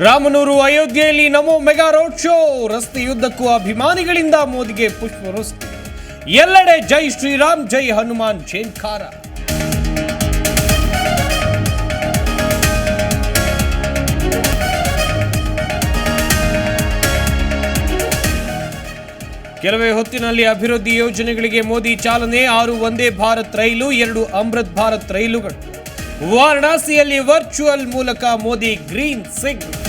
ರಾಮನೂರು ಅಯೋಧ್ಯೆಯಲ್ಲಿ ನಮೋ mega road show. ರಸ್ತೆಯುದ್ದಕ್ಕೂ ಅಭಿಮಾನಿಗಳಿಂದ ಮೋದಿಗೆ ಪುಷ್ಪವೃಷ್ಟಿ. ಎಲ್ಲೆಡೆ ಜೈ ಶ್ರೀರಾಮ್, ಜೈ ಹನುಮಾನ್ ಝೇಂಕಾರ. ಕೆಲವೇ ಹೊತ್ತಿನಲ್ಲಿ ಅಭಿವೃದ್ಧಿ ಯೋಜನೆಗಳಿಗೆ ಮೋದಿ ಚಾಲನೆ. 6 ವಂದೇ ಭಾರತ್ ರೈಲು, 2 ಅಮೃತ್ ಭಾರತ್ ರೈಲುಗಳು. ವಾರಣಾಸಿಯಲ್ಲಿ ವರ್ಚುವಲ್ ಮೂಲಕ ಮೋದಿ ಗ್ರೀನ್ ಸಿಗ್ನಲ್.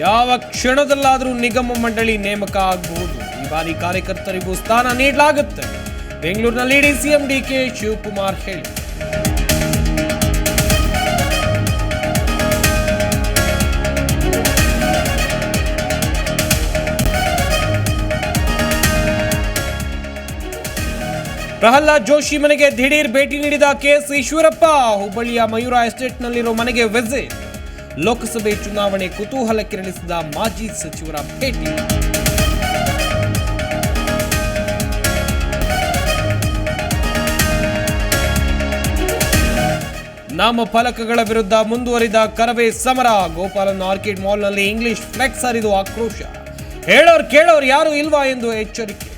ಯಾವ ಕ್ಷಣದಲ್ಲಾದರೂ ನಿಗಮ ಮಂಡಳಿ ನೇಮಕ ಆಗಬಹುದು. ಈ ಬಾರಿ ಕಾರ್ಯಕರ್ತರಿಗೂ ಸ್ಥಾನ ನೀಡಲಾಗುತ್ತೆ. ಬೆಂಗಳೂರಿನಲ್ಲಿ ಡಿಸಿಎಂ ಡಿಕೆ ಶಿವಕುಮಾರ್ ಹೇಳಿ. ಪ್ರಹ್ಲಾದ್ ಜೋಶಿ ಮನೆಗೆ ದಿಢೀರ್ ಭೇಟಿ ನೀಡಿದ ಕೆಎಸ್ ಈಶ್ವರಪ್ಪ. ಹುಬ್ಬಳ್ಳಿಯ ಮಯೂರ ಎಸ್ಟೇಟ್ನಲ್ಲಿರೋ ಮನೆಗೆ ವಿಸಿಟ್. ಲೋಕಸಭೆ ಚುನಾವಣೆ ಕುತೂಹಲ ಕೆರಳಿಸಿದ ಮಾಜಿ ಸಚಿವರ ಭೇಟಿ. ನಾಮಫಲಕಗಳ ವಿರುದ್ಧ ಮುಂದುವರಿದ ಕರವೇ ಸಮರ. ಗೋಪಾಲನ್ ಆರ್ಕಿಡ್ ಮಾಲ್ನಲ್ಲಿ ಇಂಗ್ಲಿಷ್ ಫ್ಲೆಕ್ಸ್ ಹರಿದು ಆಕ್ರೋಶ. ಹೇಳೋರ್ ಕೇಳೋರ್ ಯಾರು ಇಲ್ವಾ ಎಂದು ಎಚ್ಚರಿಕೆ.